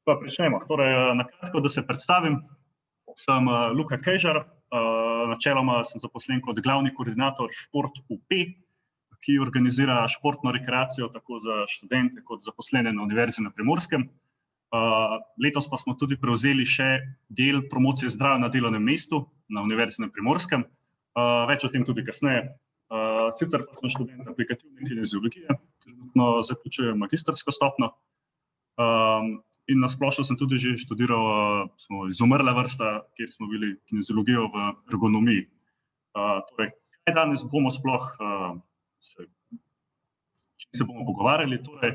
Pa pričnemo. Torej, na kratko, da se predstavim, sem Luka Kejžar, načeloma sem zaposlen kot glavni koordinator Šport UP, ki organizira športno rekreacijo tako za študente kot zaposlene na Univerzi na Primorskem. Letos pa smo tudi prevzeli še del promocije zdravja na delovnem mestu na Univerzi na Primorskem. Več o tem tudi kasneje. Sicer pa sem študent aplikativne kineziologije, trenutno zaključujem magistrsko stopnjo. In na splošno sem tudi že študiral izumrla vrsta, kjer smo bili kineziologijo v ergonomiji. Torej, kaj danes bomo sploh, se bomo pogovarjali, torej,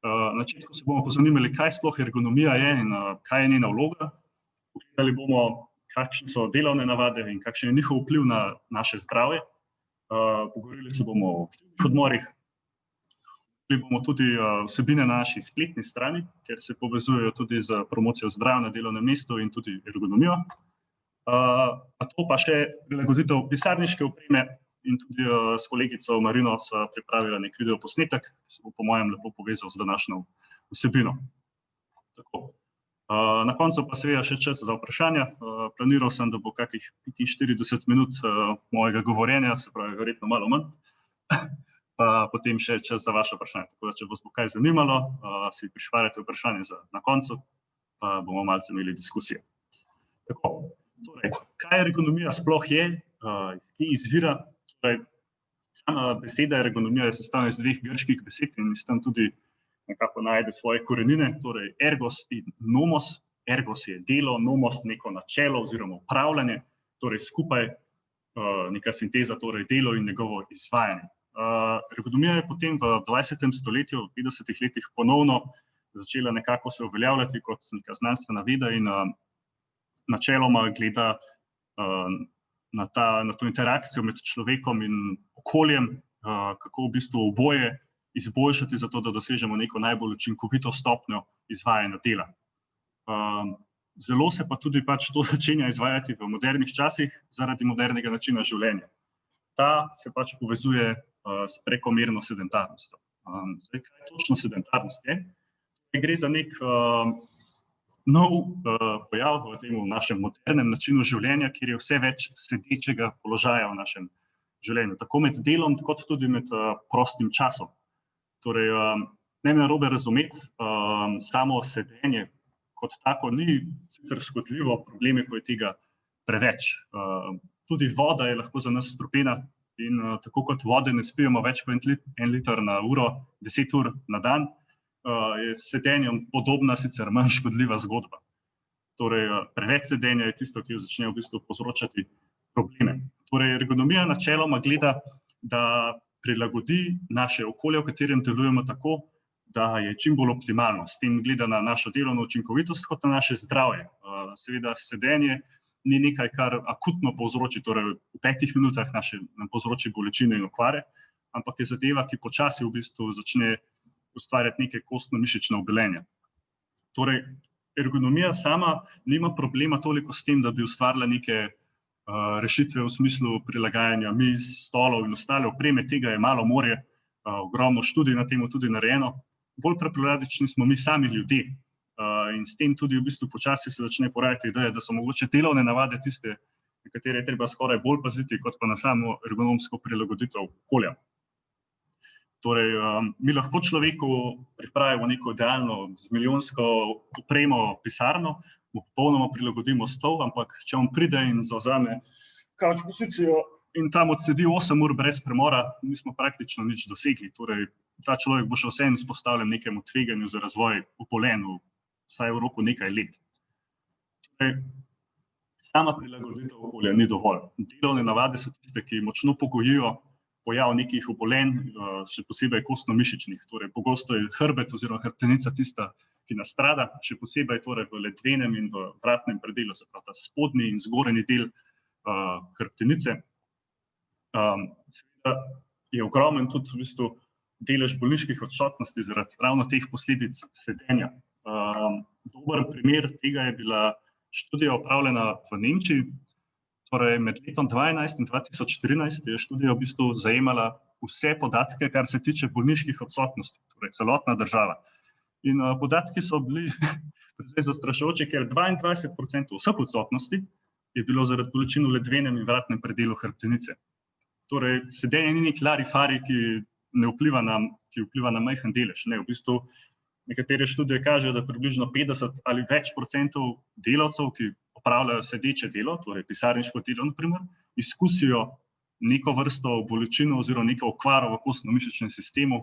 na začetku se bomo pozanimali, kaj sploh ergonomija je in kaj je njena vloga. Pogledali bomo, kakšne so delovne navade in kakšen je njihov vpliv na naše zdravje. Pogovorili se bomo o aktivnih odmorih. Bomo tudi vsebine na naši spletni strani, kjer se povezujejo tudi z promocijo zdravja na delovnem mestu in tudi ergonomijo. To pa še prilagoditev pisarniške opreme in tudi s kolegico Marino sva pripravila nek video posnetek, ki se bo po mojem lepo povezal z današnjo vsebino. Tako. Na koncu pa seveda še čas za vprašanja. Planiral sem, da bo kakih 45 minut mojega govorjenja, se pravi verjetno malo manj. Pa potem še čas za vaše vprašanje. Tako da, če vas bo kaj zanimalo, si prišvarjate vprašanje za na koncu, pa bomo malce imeli diskusijo. Tako, torej, kaj ergonomija sploh je, kje izvira? Torej, sama beseda ergonomija je sestavljena iz dveh grških besed in s tem tudi nekako najde svoje korenine, torej ergos in nomos. Ergos je delo, nomos neko načelo oziroma upravljanje, torej skupaj neka sinteza, torej delo in njegovo izvajanje. Ergonomija je potem v 20. stoletju, v 50. letih ponovno začela nekako se uveljavljati kot neka znanstvena veda in načeloma gleda na to interakcijo med človekom in okoljem, kako v bistvu oboje izboljšati zato, da dosežemo neko najbolj učinkovito stopnjo izvajanja dela. Zelo se pa tudi pač to začenja izvajati v modernih časih zaradi modernega načina življenja. Ta se pač povezuje s prekomerno sedentarnostjo. Zdaj, kaj točno sedentarnost je? Gre za nek nov pojav v tem našem modernem načinu življenja, kjer je vse več sedečega položaja v našem življenju, tako med delom, kot tudi med prostim časom. Torej, ne me narobe razumeti, samo sedenje kot tako ni sicer škodljivo, problem je, ko je tega preveč. Tudi voda je lahko za nas strupena in tako kot vode ne spijemo več kot 1 liter na uro, 10 ur na dan, je sedenjem podobna, sicer manj škodljiva zgodba. Torej, preveč sedenja je tisto, ki začne v bistvu povzročati probleme. Torej, ergonomija načeloma gleda, da prilagodi naše okolje, v katerem delujemo tako, da je čim bolj optimalno. S tem gleda na našo delovno učinkovitost kot na naše zdravje. Seveda sedenje ni nekaj, kar akutno povzroči, torej v 5 minutah nam povzroči bolečine in okvare, ampak je zadeva, ki počasi v bistvu začne ustvarjati neke kostno-mišične obolenja. Torej, ergonomija sama nima problema toliko s tem, da bi ustvarila neke rešitve v smislu prilagajanja miz, stolov in ostale opreme, tega je malo morje, ogromno študij na tem tudi narejeno. Bolj problematični smo mi sami ljudje. In s tem tudi v bistvu počasi se začne porajati ideja, da so mogoče delovne navade tiste, na katere je treba skoraj bolj paziti, kot pa na samo ergonomsko prilagoditev okolja. Torej, mi lahko človeku pripravimo neko idealno z milijonsko opremo pisarno, mu popolnoma prilagodimo stol, ampak če on pride in zavzame kavč pozicijo in tam odsedi 8 ur brez premora, nismo praktično nič dosegli. Torej, ta človek bo še vseeno izpostavljen nekemu tveganju za razvoj obolenj, vsaj v roku nekaj let. Torej, sama prilagoditev okolja ni dovolj. Delovne navade so tiste, ki močno pogojijo pojav nekih obolenj, še posebej kostno-mišičnih. Torej, pogosto je hrbet oziroma hrbtenica tista, ki nastrada, še posebej torej v ledvenem in v vratnem predelu, se pravi ta spodnji in zgornji del hrbtenice. Je ogromen tudi v bistvu delež bolniških odsotnosti zaradi ravno teh posledic sedenja. Dober primer tega je bila študija opravljena v Nemčiji. Torej, med letom 2012 in 2014 je študija v bistvu zajemala vse podatke, kar se tiče bolniških odsotnosti, torej celotna država. In podatki so bili precej zastrašujoče, ker 22% vseh odsotnosti je bilo zaradi bolečin v ledvenem in vratnem predelu hrbtenice. Torej, sedenje ni nek larifari, ki vpliva na majhen delež. Ne, v bistvu nekatere študije kažejo, da približno 50 ali več procentov delavcev, ki opravljajo sedeče delo, torej pisarniško delo, na primer, izkusijo neko vrsto bolečino oziroma neko okvaro v kostno-mišičnem sistemu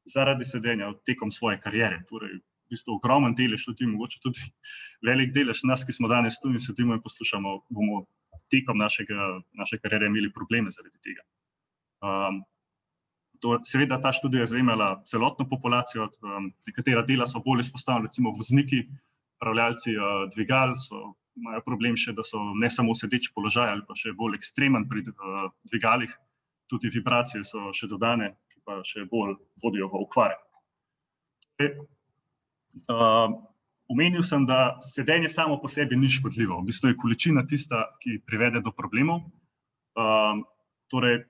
zaradi sedenja tekom svoje kariere. Torej, v bistvu ogromen delež ljudi, mogoče tudi velik delež nas, ki smo danes tu in sedimo in poslušamo, bomo tekom naše kariere imeli probleme zaradi tega. Seveda ta študija je zajemala celotno populacijo, nekatera dela so bolj izpostavljena, recimo vozniki, upravljalci dvigal, imajo problem še, da so ne samo sedeč položaj ali pa še bolj ekstremen pri dvigalih, tudi vibracije so še dodane, ki pa še bolj vodijo v okvare. Omenil sem, da sedenje samo po sebi ni škodljivo, v bistvu je količina tista, ki privede do problemov. Torej,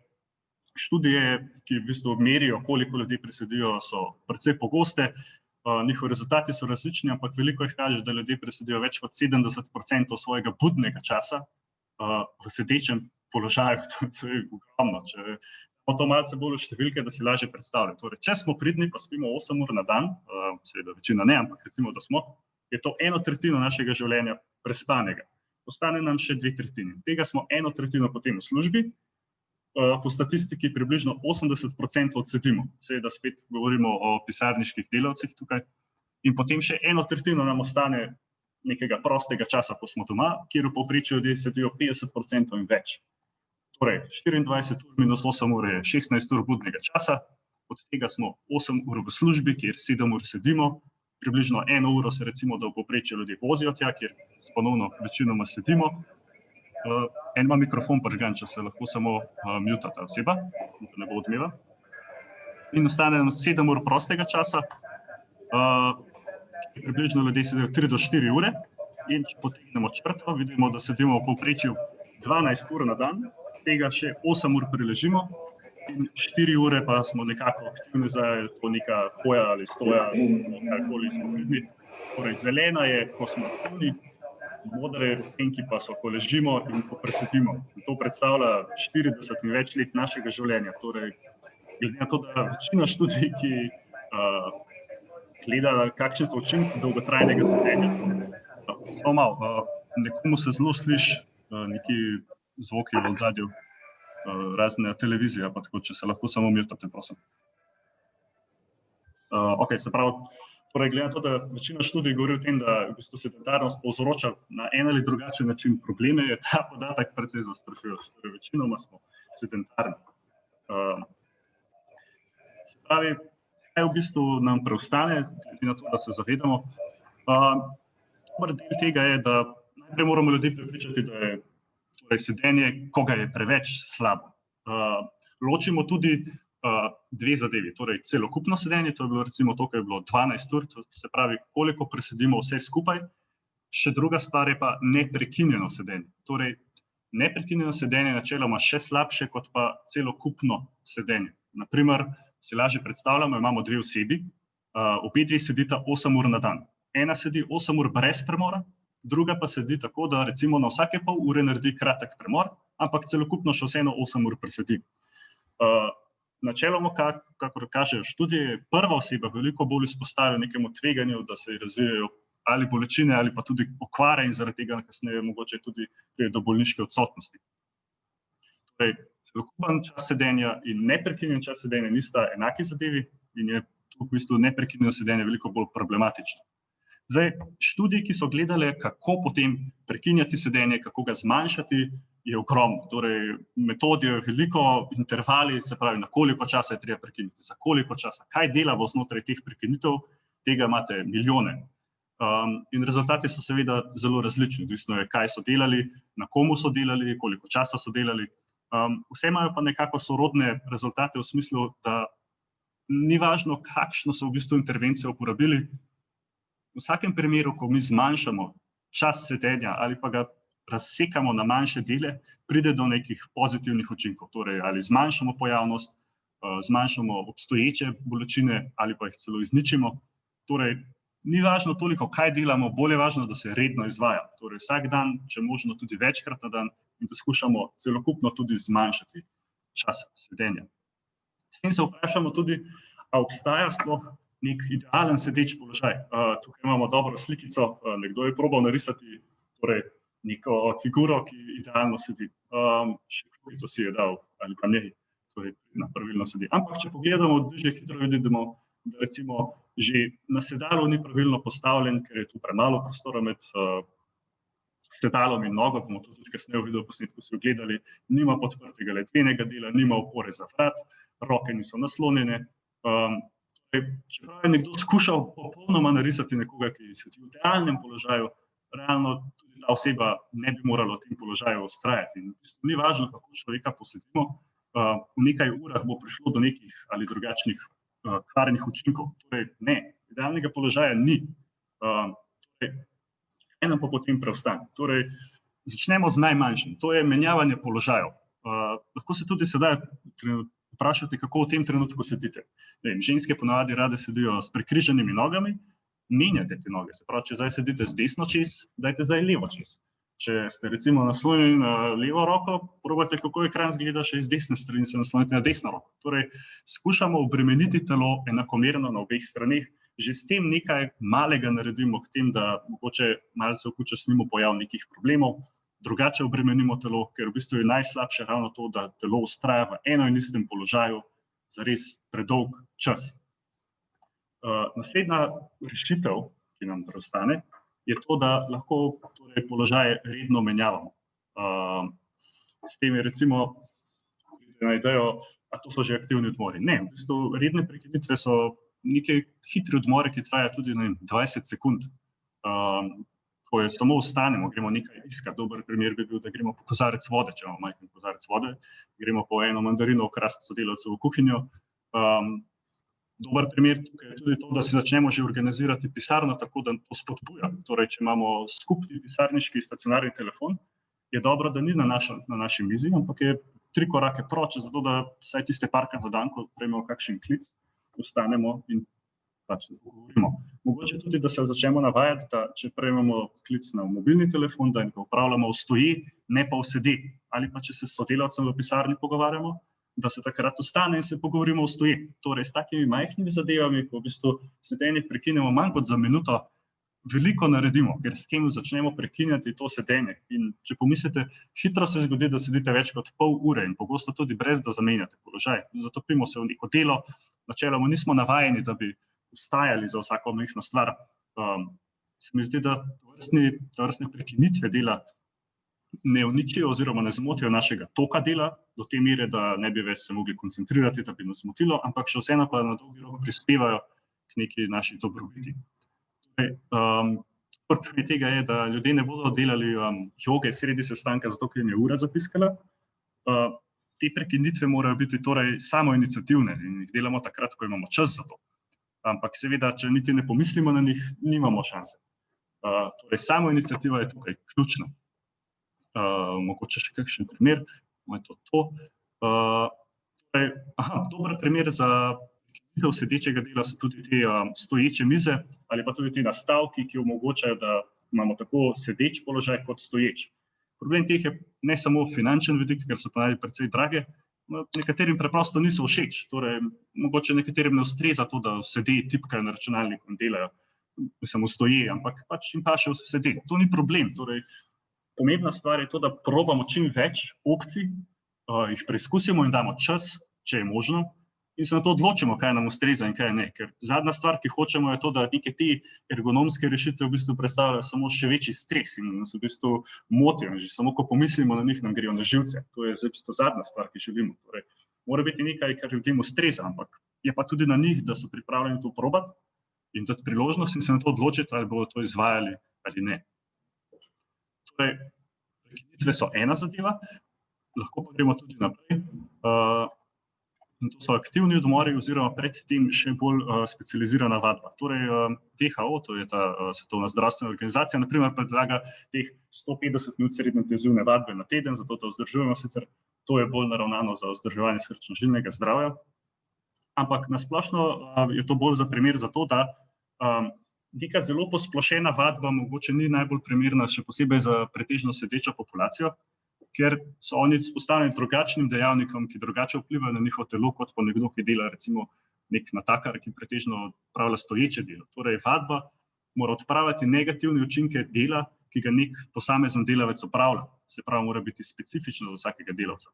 študije, ki v bistvu merijo, koliko ljudi presedijo, so precej pogoste, njihovi rezultati so različni, ampak veliko jih kaže, da ljudje presedijo več kot 70% svojega budnega časa v sedečem položaju. To je ogromno. Če imamo to malce bolj v številke, da si lažje predstavljamo. Torej, če smo pridni, pa spimo 8 ur na dan, seveda večina ne, ampak recimo, da smo, je to 1/3 našega življenja prespanega. Ostane nam še 2/3. Tega smo 1/3 potem v službi, po statistiki približno 80% odsedimo. Seveda spet govorimo o pisarniških delavcih tukaj. In potem še 1/3 nam ostane nekega prostega časa, ko smo doma, kjer v povprečju ljudje sedijo 50% in več. Torej, 24 ur minus 8 ur je 16 ur budnega časa, od tega smo 8 ur v službi, kjer 7 ur sedimo, približno 1 uro se recimo, da v povprečju ljudje vozijo tja, kjer ponovno večinoma sedimo. En ima mikrofon prižgan, če se lahko samo muta ta oseba, da ne bo odmeva. In ostane nam 7 ur prostega časa, približno ljudje sedijo 3 do 4 ure in če potegnemo črto, vidimo, da sedimo v povprečju 12 ur na dan, tega še 8 ur preležimo in 4 ure pa smo nekako aktivni za to neka hoja ali stoja, karkoli smo vidni. Torej, zelena je, ko smo aktivni, modre tenki pa so, ko ležimo in ko presedimo. In to predstavlja 40 in več let našega življenja. Torej, glede na to, da večina študij, ki gleda, kakšne so učinki dolgotrajnega sedenja. Nekomu se zelo sliši neki zvoki v ozadju, razne televizije, pa tako, če se lahko samo mutate, prosim. Ok, se pravi, torej, glede na to, da večina študij govori o tem, da v bistvu sedentarnost povzroča na en ali drugačen način probleme, je ta podatek precej zastrašujoč. Torej, večinoma smo sedentarni. Se pravi, kaj v bistvu nam preostane, glede na to, da se zavedamo. Dober del tega je, da najprej moramo ljudi prepričati, da je torej sedenje, ko ga je preveč, slabo. Ločimo tudi dve zadevi, torej celokupno sedenje, to je bilo recimo to, ko je bilo 12 ur, to se pravi, koliko presedimo vse skupaj. Še druga stvar je pa neprekinjeno sedenje. Torej, neprekinjeno sedenje je načeloma še slabše kot pa celokupno sedenje. Naprimer, si lažje predstavljamo, imamo dve osebi, obe dve sedita 8 ur na dan. Ena sedi 8 ur brez premora, druga pa sedi tako, da recimo na vsake pol ure naredi kratek premor, ampak celokupno še vseeno 8 ur presedi. Načeloma, kakor kažejo študije, je prva oseba veliko bolj izpostavljena nekemu tveganju, da se razvijajo ali bolečine ali pa tudi okvare in zaradi tega kasneje mogoče tudi do bolniške odsotnosti. Torej, celokupen čas sedenja in neprekinjen čas sedenja nista enaki zadevi in je tu v bistvu neprekinjeno sedenje veliko bolj problematično. Zdaj, študij, ki so gledali, kako potem prekinjati sedenje, kako ga zmanjšati, je ogromno. Torej, metod je veliko, intervali, se pravi, na koliko časa je treba prekiniti, za koliko časa, kaj delamo znotraj teh prekinitev, tega imate milijone. In rezultati so seveda zelo različni, odvisno je, kaj so delali, na komu so delali, koliko časa so delali. Vse imajo pa nekako sorodne rezultate v smislu, da ni važno, kakšno so v bistvu intervencije uporabili. V vsakem primeru, ko mi zmanjšamo čas sedenja ali pa ga razsekamo na manjše dele, pride do nekih pozitivnih učinkov. Torej, ali zmanjšamo pojavnost, zmanjšamo obstoječe bolečine ali pa jih celo izničimo. Torej, ni važno toliko, kaj delamo, bolj je važno, da se redno izvaja. Torej vsak dan, če možno tudi večkrat na dan, in da skušamo celokupno tudi zmanjšati čas sedenja. S tem se vprašamo tudi, a obstaja sploh nek idealen sedeč položaj. Tukaj imamo dobro slikico, nekdo je probal narisati torej neko figuro, ki idealno sedi. Še kako si je dal, ali pa ne, torej pravilno sedi. Ampak, če pogledamo, že hitro vidimo, da recimo že na sedalu ni pravilno postavljen, ker je tu premalo prostora med sedalom in nogo, bomo to tudi kasneje v videoposnetku si ogledali, nima podprtega ledvenega dela, nima opore za vrat, roke niso naslonjene. Čeprav je nekdo skušal popolnoma narisati nekoga, ki sedi v idealnem položaju, realno tudi ta oseba ne bi morala v tem položaju vztrajati. Ni važno, kako človeka posvetimo, v nekaj urah bo prišlo do nekih ali drugačnih kvarnih učinkov. Torej ne, idealnega položaja ni. Eno pa potem preostane. Torej, začnemo z najmanjšim, to je menjavanje položajev. Lahko se tudi sedaj vprašate, kako v tem trenutku sedite. Ženske ponavadi rade sedijo s prekrižanimi nogami, menjate te noge. Se pravi, če zdaj sedite z desno čez, dajte zdaj levo čez. Če ste recimo naslonjeni na levo roko, probajte, kako ekran izgleda še iz desne strani, se naslonite na desno roko. Torej, skušamo obremeniti telo enakomerno na obeh straneh, že s tem nekaj malega naredimo k tem, da mogoče malce upočasnimo pojav nekih problemov, drugače obremenimo telo, ker v bistvu je najslabše ravno to, da telo vztraja v eno in istem položaju za res predolg čas. Naslednja rešitev, ki nam preostane, je to, da lahko torej položaje redno menjavamo. S tem je recimo na idejo, a to so že aktivni odmori. Ne, v bistvu redne prekinitve so nekaj hitri odmori, ki trajajo tudi 20 sekund. Ko je samo ostanemo, gremo nekaj iskat. Dober primer bi bil, da gremo po kozarec vode, če imamo majhen kozarec vode, gremo po eno mandarino okrasti sodelavcev v kuhinjo. Dober primer tukaj je tudi to, da si začnemo že organizirati pisarno tako, da to spodbuja. Torej, če imamo skupni pisarniški stacionarni telefon, je dobro, da ni na naši mizi, ampak je 3 korake proč, zato da vsaj tiste parkrat na dan, ko prejmemo kakšen klic, vstanemo in pač govorimo. Mogoče tudi, da se začnemo navajati, da če prejmemo klic na mobilni telefon, da ga upravljamo v stoji, ne pa v sedi. Ali pa če se s sodelavcem v pisarni pogovarjamo, da se takrat vstane in se pogovorimo v stoji. Torej, s takimi majhnimi zadevami, ko v bistvu sedenje prekinemo manj kot za minuto, veliko naredimo, ker s tem začnemo prekinjati to sedenje. In če pomislite, hitro se zgodi, da sedite več kot pol ure in pogosto tudi brez, da zamenjate položaj. Zatopimo se v neko delo, načeloma nismo navajeni, da bi vstajali za vsako majhno stvar. Se mi zdi, da tovrstne prekinitve dela ne uničijo oziroma ne zmotijo našega toka dela do te mere, da ne bi več se mogli koncentrirati, da bi nas motilo, ampak še vseeno pa na dolgi rok prispevajo k neki naši dobrobiti. Prvi tega je, da ljudje ne bodo delali joge sredi sestanka, zato ker jim je ura zapiskala. Te prekinitve morajo biti torej samoiniciativne in jih delamo takrat, ko imamo čas za to. Ampak seveda, če niti ne pomislimo na njih, nimamo šanse. Torej, samoiniciativa je tukaj ključna. Mogoče še kakšen primer, je to. Dober primer za prekinitev sedečega dela so tudi te stoječe mize ali pa tudi ti nastavki, ki omogočajo, da imamo tako sedeč položaj kot stoječ. Problem teh je ne samo finančen vidik, ker so ponavadi precej drage, nekaterim preprosto niso všeč. Torej, mogoče nekaterim ne ustreza to, da sede, tipkajo na računalniku in delajo, samo stoje, ampak pač jim paše sede. To ni problem. Torej, pomembna stvar je to, da probamo čim več opcij, jih preizkusimo in damo čas, če je možno, in se na to odločimo, kaj nam ustreza in kaj ne. Ker zadnja stvar, ki hočemo, je to, da neke te ergonomske rešitve v bistvu predstavljajo samo še večji stres in nas v bistvu motijo. Že samo ko pomislimo na njih, nam grejo na živce. To je zadnja stvar, ki želimo. Torej, mora biti nekaj, kar ljudem ustreza, ampak je pa tudi na njih, da so pripravljeni to probati in dati priložnost in se na to odločiti, ali bodo to izvajali ali ne. Torej, prekinitve so ena zadeva, lahko pa gremo tudi naprej. In to so aktivni odmori oziroma predtem še bolj specializirana vadba. Torej, WHO, to je ta Svetovna zdravstvena organizacija, naprimer predlaga teh 150 minut srednje intenzivne vadbe na teden, zato da vzdržujemo, sicer to je bolj naravnano za vzdrževanje srčno-žilnega zdravja. Ampak na splošno je to bolj za primer za to, da neka zelo posplošena vadba mogoče ni najbolj primerna, še posebej za pretežno sedečo populacijo, ker so oni izpostavljeni drugačnim dejavnikom, ki drugače vplivajo na njihovo telo, kot pa nekdo, ki dela recimo nek natakar, ki pretežno opravlja stoječe delo. Torej, vadba mora odpravljati negativne učinke dela, ki ga nek posamezen delavec opravlja. Se pravi, mora biti specifično za vsakega delavca.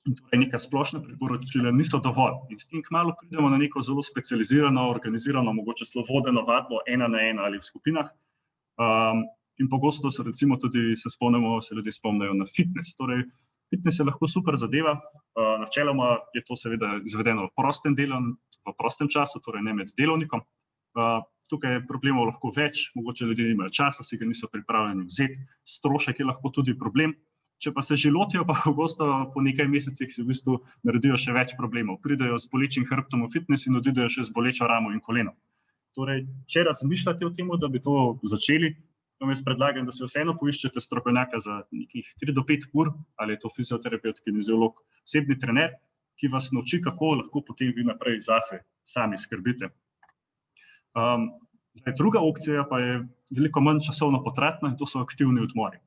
In torej neka splošna priporočila niso dovolj. In s tem kmalu pridemo na neko zelo specializirano, organizirano, mogoče celo vodeno vadbo 1 na 1 ali v skupinah. In pogosto se recimo tudi se ljudje spomnijo na fitness. Torej, fitness je lahko super zadeva. Načeloma je to seveda izvedeno v prostem času, torej ne med delovnikom. Tukaj je problemov lahko več, mogoče ljudje nimajo časa, si ga niso pripravljeni vzeti, strošek je lahko tudi problem. Če pa se že lotijo, pa pogosto po nekaj mesecih si v bistvu naredijo še več problemov. Pridejo s bolečim hrbtom v fitness in odidejo še z bolečo ramo in koleno. Torej, če razmišljate o tem, da bi to začeli, vam jaz predlagam, da se vseeno poiščete strokovnjaka za nekih 3 do 5 ur, ali je to fizioterapevt, kineziolog, osebni trener, ki vas nauči, kako lahko potem vi naprej zase sami skrbite. Druga opcija pa je veliko manj časovno potratna in to so aktivni odmori.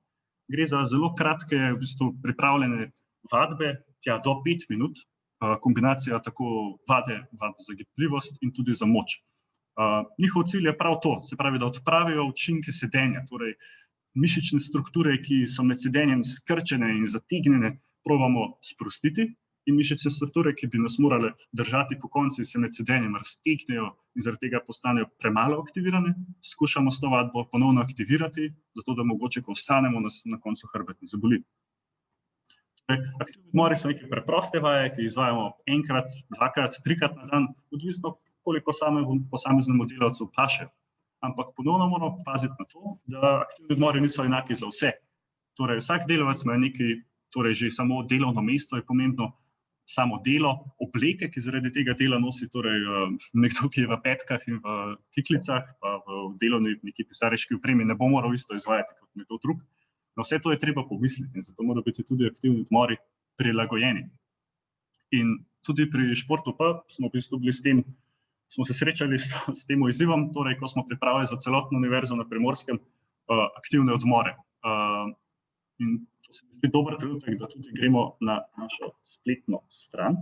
Gre za zelo kratke, v bistvu pripravljene vadbe, tja do 5 minut, kombinacija tako vadbe za gibljivost in tudi za moč. Njihov cilj je prav to, se pravi, da odpravijo učinke sedenja, torej mišične strukture, ki so med sedenjem skrčene in zategnjene, probamo sprostiti in mišične strukture, ki bi nas morale držati po konci, se med sedenjem raztegnejo in zaradi tega postanejo premalo aktivirane, skušamo s to vadbo ponovno aktivirati, zato da mogoče, ko vstanemo, nas na koncu hrbet ne zaboli. Aktivni odmori so neke preproste vaje, ki izvajamo 1-krat, 2-krat, 3-krat na dan, odvisno koliko posameznemu delavcu paše. Ampak ponovno moramo paziti na to, da aktivni odmori niso enaki za vse. Torej, vsak delavec ima nekaj, torej že samo delovno mesto je pomembno, samo delo, obleke, ki zaradi tega dela nosi, torej nekdo, ki je v petkah in v kiklicah, pa v delovni neki pisarniški opremi, ne bo moral isto izvajati kot nekdo drug. Na vse to je treba pomisliti in zato morajo biti tudi aktivni odmori prilagojeni. In tudi pri športu pa smo v bistvu bili smo se srečali s tem izzivom, torej ko smo pripravili za celotno univerzo na Primorskem aktivne odmore. In to se mi zdi dober trenutek, da tudi gremo na našo spletno stran.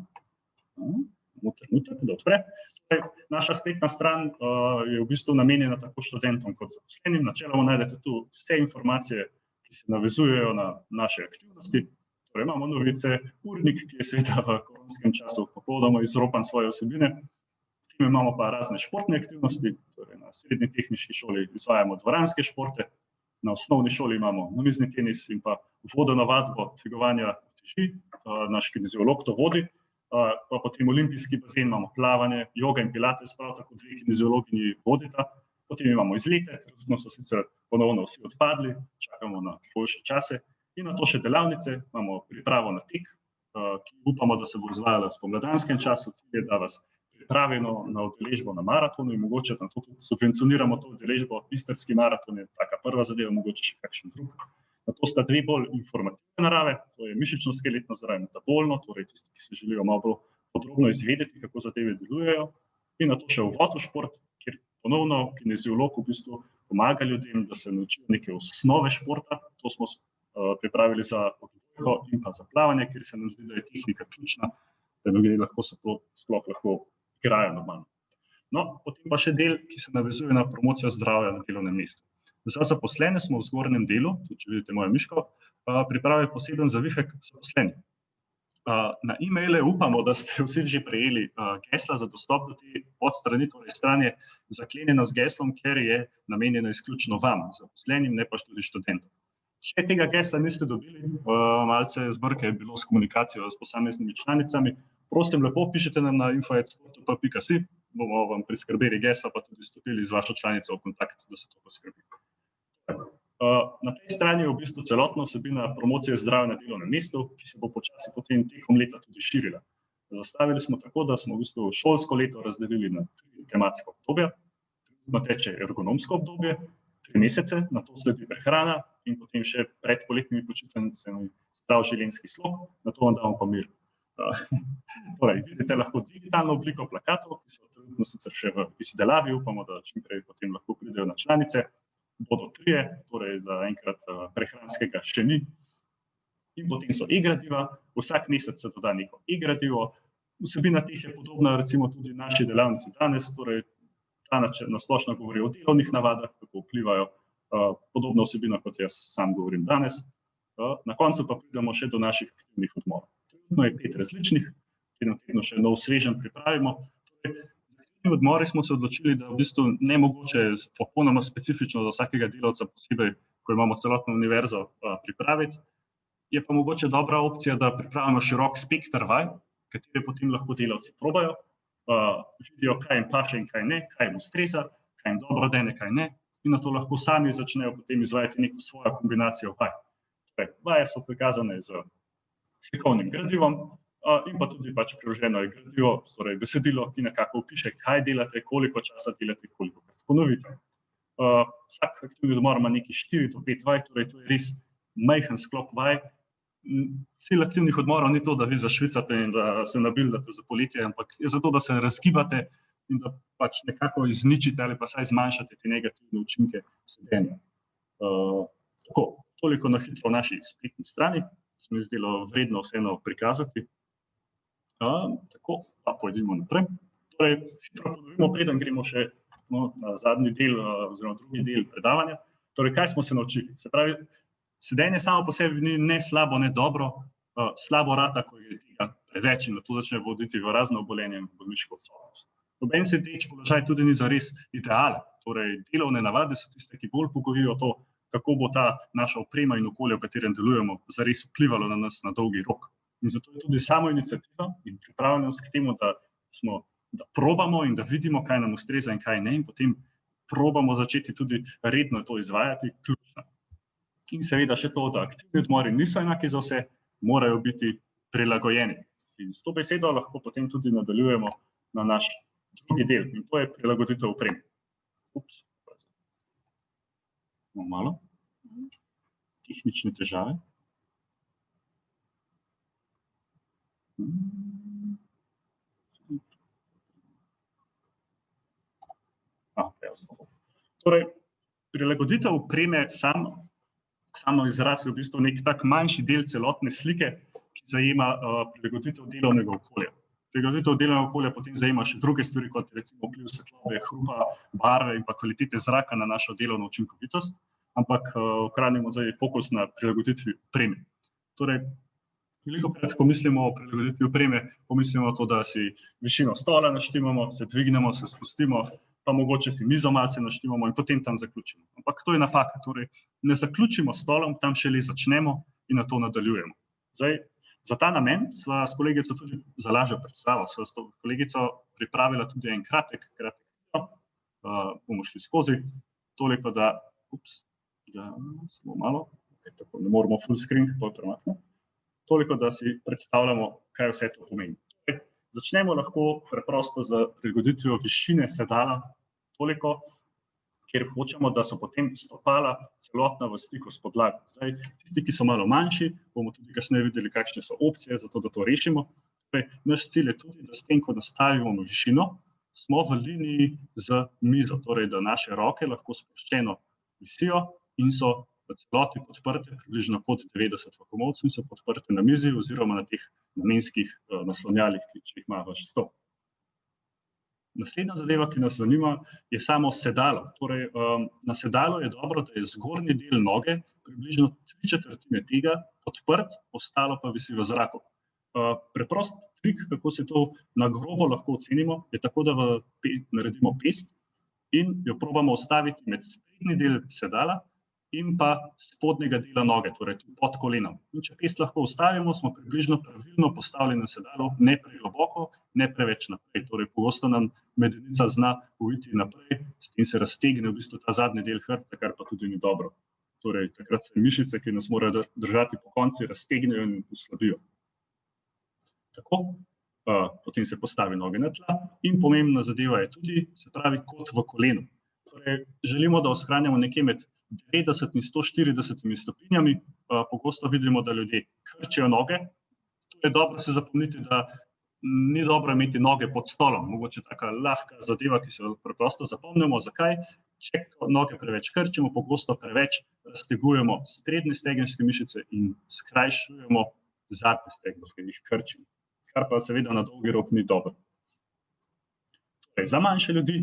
Trenutek, da odpre. Naša spletna stran je v bistvu namenjena tako študentom kot zaposlenim. Načeloma najdete tu vse informacije, ki se navezujejo na naše aktivnosti. Torej imamo novice, urnik, ki je seveda v koronskem času popolnoma izropan svoje vsebine. Imamo pa razne športne aktivnosti, torej na srednji tehniški šoli izvajamo dvoranske športe, na osnovni šoli imamo namizni tenis in pa vodeno vadbo dvigovanja teži, naš kineziolog to vodi, pa potem olimpijski bazen imamo plavanje, joga in pilates, prav tako 2 kineziologinji vodita, potem imamo izlete, trenutno so sicer ponovno vsi odpadli, čakamo na boljše čase in na to še delavnice, imamo pripravo na tek, ki upamo, da se bo izvajala v spomladanskem času, cilj je, da vas pripravimo na udeležbo na maratonu in mogoče tam tudi subvencioniramo to udeležbo, istrski maraton je taka prva zadeva, mogoče še kakšen drug. Na to sta 2 bolj informativne narave, to je mišično-skeletno zdravje, metabolno, torej tisti, ki se želijo malo bolj podrobno izvedeti, kako zadeve delujejo, in na to še uvod v šport, kjer ponovno kineziolog v bistvu pomaga ljudem, da se naučijo neke osnove športa. To smo pripravili za odbojko in pa za plavanje, kjer se nam zdi, da je tehnika ključna, da ljudje lahko se to sploh lahko igrajo normalno. No, potem pa še del, ki se navezuje na promocijo zdravja na delovnem mestu. Za zaposlene smo v zgornjem delu, tudi če vidite mojo miško, pripravili poseben zavihek zaposlenih. Na e-maile upamo, da ste vsi že prejeli gesla za dostop do te podstrani, torej stran je zaklenjena z geslom, ker je namenjeno izključno vam, zaposlenim, ne pa tudi študentom. Če tega gesla niste dobili, malce zbrke je bilo s komunikacijo s posameznimi članicami, prosim, lepo pišite nam na info@sportu.si, bomo vam priskrbeli gesla, pa tudi stopili z vašo članico v kontakt, da se to poskrbi. Na tej strani je v bistvu celotna vsebina promocije zdravja na delovnem mestu, ki se bo počasi potem tekom leta tudi širila. Zastavili smo tako, da smo v bistvu šolsko leto razdelili na 3 tematska obdobja. Trenutno teče ergonomsko obdobje, 3 mesece, nato sledi prehrana in potem še pred poletnimi počitnicami zdrav življenjski slog, nato vam damo pa mir. Torej, vidite lahko digitalno obliko plakatov, ki so trenutno sicer še v izdelavi, upamo, da čim prej potem lahko pridejo na članice. Bodo 3, torej za enkrat prehranskega še ni. In potem so e-gradiva, vsak mesec se doda neko e-gradivo. Vsebina teh je podobna recimo tudi naši delavnici danes, torej ta na splošno govori o delovnih navadah, kako vplivajo podobno vsebino, kot jaz sam govorim danes. Na koncu pa pridemo še do naših aktivnih odmorov. Trenutno je 5 različnih, tedno še nov sveženj pripravimo. Torej, za aktivni odmori smo se odločili, da v bistvu ne mogoče popolnoma specifično za vsakega delavca posebej, ko imamo celotno univerzo, pripraviti. Je pa mogoče dobra opcija, da pripravimo širok spekter vaj, katere potem lahko delavci probajo, vidijo, kaj jim paše in kaj ne, kaj jim ustreza, kaj jim dobro dene, kaj ne, in na to lahko sami začnejo potem izvajati neko svojo kombinacijo vaj. Vaje so prikazane z slikovnim gradivom in pa tudi priloženo je gradivo, torej besedilo, ki nekako opiše, kaj delate, koliko časa delate, kolikokrat ponovite. Vsak aktivni odmor ima nekih 4 do 5 vaj, torej to je res majhen sklop vaj. Cilj aktivnih odmorov ni to, da vi zašvicate in da se nabildate za poletje, ampak je zato, da se razgibate in da nekako izničite ali pa saj zmanjšate te negativne učinke sedenja. Tako. Toliko na hitro o naši spletni strani, se mi zdelo vredno vseeno prikazati. Tako, pa pojdimo naprej. Torej, hitro ponovimo, preden gremo še na zadnji del, oziroma drugi del predavanja. Torej, kaj smo se naučili? Se pravi, sedenje samo po sebi ni ne slabo, ne dobro, slabo rata, ko je tega preveč in to začne voditi v razna obolenja in bolniško odsotnost. Noben sedeč položaj tudi ni zares idealen. Torej, delovne navade so tiste, ki bolj pogovijo to, kako bo ta naša oprema in okolje, v katerem delujemo, zares vplivalo na nas na dolgi rok. In zato je tudi samo iniciativa in pripravljenost k temu, da probamo in da vidimo, kaj nam ustreza in kaj ne, in potem probamo začeti tudi redno to izvajati, ključna. In seveda še to, da aktivni odmori niso enaki za vse, morajo biti prilagojeni. In s to besedo lahko potem tudi nadaljujemo na naš drugi del, in to je prilagoditev opreme. Malo tehnične težave. Torej, prilagoditev opreme samo izraz je v bistvu nek tak manjši del celotne slike, ki zajema prilagoditev delovnega okolja. Prilagoditev delovnega okolja potem zajema še druge stvari, kot recimo vpliv svetlobe, hrupa, barve in pa kvalitete zraka na našo delovno učinkovitost, ampak ohranimo zdaj fokus na prilagoditvi opreme. Torej, velikokrat, ko mislimo o prilagoditvi opreme, pomislimo to, da si višino stola naštimamo, se dvignemo, se spustimo, pa mogoče si mizo malce naštimamo in potem tam zaključimo. Ampak to je napaka, torej ne zaključimo stolom, tam šele začnemo in na to nadaljujemo. Zdaj, za ta namen sva s kolegico tudi za lažjo predstavo, sva s to kolegico pripravila tudi en kratek video, bomo šli skozi, toliko da, samo malo, tako ne moramo full screen, to je premakne, toliko da si predstavljamo, kaj vse to pomeni. Začnemo lahko preprosto z prilagoditvijo višine sedala, toliko, kjer hočemo, da so potem stopala celotna v stiku s podlago. Zdaj, tisti, ki so malo manjši, bomo tudi kasneje videli, kakšne so opcije za to, da to rešimo. Naš cilj je tudi, da s tem, ko nastavimo višino, smo v liniji z mizo, torej da naše roke lahko sproščeno visijo in so v celoti podprte, približno kot 90 v komolcu, in so podprte na mizi oziroma na teh namenskih naslonjalih, ki jih ima vaš stol. Naslednja zadeva, ki nas zanima, je samo sedalo. Torej, na sedalu je dobro, da je zgornji del noge približno 3/4 tega podprt, ostalo pa visi v zraku. Preprost trik, kako se to na grobo lahko ocenimo, je tako, da naredimo pest in jo probamo ustaviti med sprednji del sedala in pa spodnjega dela noge, torej pod kolenom. In če pest lahko ustavimo, smo približno pravilno postavljeni na sedalu, ne pregloboko, ne preveč naprej. Torej, pogosto nam medenica zna ujiti naprej, s tem se raztegne v bistvu ta zadnji del hrbta, kar pa tudi ni dobro. Torej, takrat se mišice, ki nas morajo držati po konci, raztegnejo in oslabijo. Tako, potem se postavi noge na tla in pomembna zadeva je tudi, se pravi, kot v kolenu. Torej, želimo, da ohranjamo nekje med 90 in 140 stopinjami. Pogosto vidimo, da ljudje krčijo noge, Tu je dobro se zapomniti, da ni dobro imeti noge pod stolom. Mogoče taka lahka zadeva, ki se jo preprosto zapomnimo. Zakaj? Če noge preveč krčimo, pogosto preveč raztegujemo sprednje stegenske mišice in skrajšujemo zadnje stegenske, jih krčimo, kar pa seveda na dolgi rok ni dobro. Torej, za manjše ljudi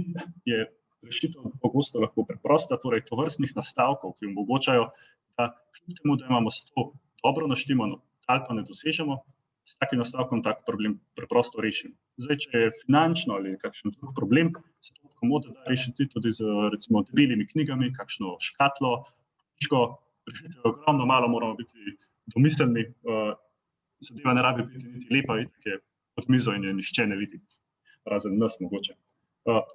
je rešitev pogosto lahko preprosta, torej tovrstnih nastavkov, ki omogočajo, da kljub temu, da imamo sto dobro naštimano, ali pa ne dosežemo, s takim nastavkom tak problem preprosto rešimo. Zdaj, če je finančno ali kakšen drug problem, se to komodo da rešiti tudi z recimo debelimi knjigami, kakšno škatlo, knjižko, rešitev je ogromno, malo moramo biti domiselni, zadeva ne rabi biti niti lepa, itak je pod mizo in je nihče ne vidi, razen nas mogoče.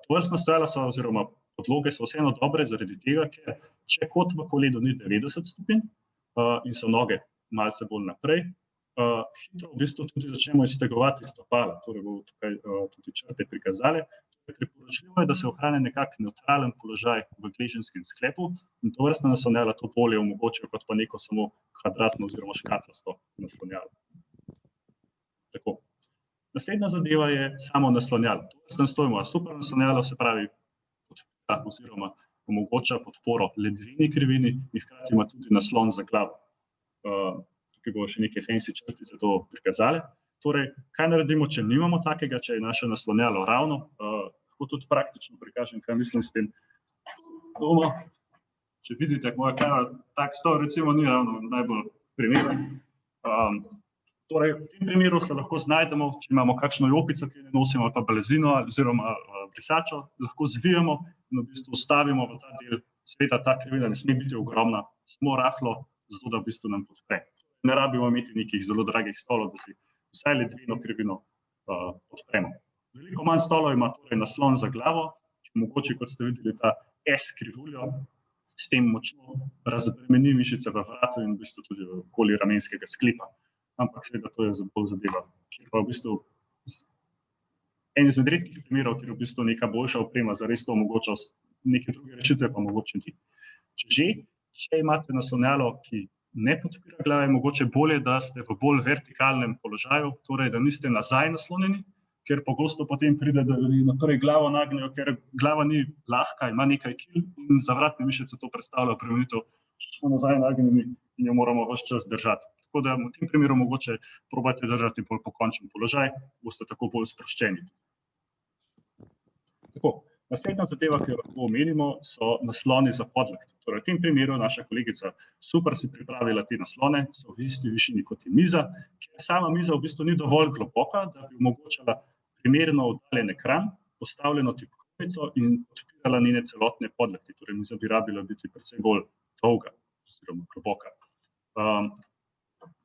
Tovrstna stojala so oziroma podloge so vseeno dobre zaradi tega, ker če kot v koledu ni 90 stopinj in so noge malce bolj naprej, hitro v bistvu tudi začnemo iztegovati stopala, torej bo tukaj tudi črte prikazale. Priporočljivo je, da se ohrani nekak nevtralen položaj v gleženskem sklepu in tovrstna naslonjala to bolje omogočajo kot pa neko samo kvadratno oziroma škatlasto naslonjalo. Tako. Naslednja zadeva je samo naslonjalo. Tovrstno stojimo super naslonjalo, se pravi podpira oziroma omogoča podporo ledvini krivini in hkrati ima tudi naslon za glavo. Ki bo še neke fancy črtice to prikazale. Torej, kaj naredimo, če nimamo takega, če je naše naslonjalo ravno? Lahko tudi praktično prikažem, kaj mislim s tem. Če vidite, moja kamera, tak stol recimo ni ravno najbolj primeren. Torej, v tem primeru se lahko znajdemo, če imamo kakšno jopico, ki ne nosimo, ali pa blazino oziroma brisačo, lahko zvijemo in v bistvu stavimo v ta del. Seveda ta krivina ne sme biti ogromna, samo rahlo, zato da v bistvu nam podpre. Ne rabimo imeti nekih zelo dragih stolov, da si vsaj ledvino krivino podpremo. Veliko manj stolov ima torej naslon za glavo, ki mogoče, kot ste videli, ta S krivuljo, s tem močno razbremeni mišice v vratu in v bistvu tudi okoli ramenskega sklepa. Ampak seveda to je bolj zadeva, ki pa v bistvu en izmed redkih primerov, kjer v bistvu neka boljša oprema zares to omogoča, neke druge rešitve pa mogoče ni. Če imate naslonjalo, ki ne podpira glave, mogoče bolje, da ste v bolj vertikalnem položaju, torej da niste nazaj naslonjeni, ker pogosto potem pride, da naprej glavo nagnejo, ker glava ni lahka, ima nekaj kil in zavratne mišice to predstavljajo premenitev, če smo nazaj nagnjeni in jo moramo ves čas držati. Tako da v tem primeru mogoče probajte držati bolj pokončen položaj, boste tako bolj sproščeni. Tako. Naslednja zadeva, ki jo lahko omenimo, so nasloni za podlakti. Torej, v tem primeru naša kolegica super si pripravila te naslone, so v isti višini kot je miza, ker sama miza v bistvu ni dovolj globoka, da bi omogočala primerno oddaljen ekran, postavljeno tipkovnico in podpirala njene celotne podlakti. Torej, miza bi rabila biti precej bolj dolga oziroma globoka.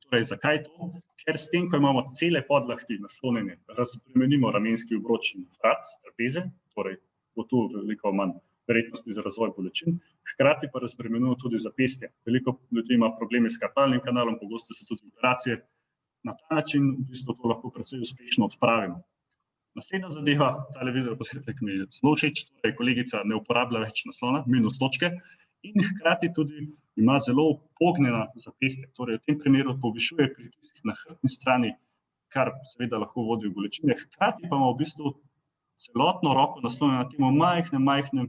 Torej, zakaj to? Ker s tem, ko imamo cele podlakti naslonjene, razbremenimo ramenski obroč in vrat, trapeze, torej bo tu veliko manj verjetnosti za razvoj bolečin, hkrati pa razbremenimo tudi zapestje. Veliko ljudi ima probleme s karpalnim kanalom, pogosto so tudi operacije. Na ta način v bistvu to lahko precej uspešno odpravimo. Naslednja zadeva, tale video posnetek mi je zelo všeč, torej kolegica ne uporablja več naslona, minus točke, in hkrati tudi ima zelo pognjena zapestja. Torej v tem primeru povišuje pritisk na hrbtni strani, kar seveda lahko vodi v bolečine, hkrati pa ima v bistvu celotno roko naslonjena na tem majhnem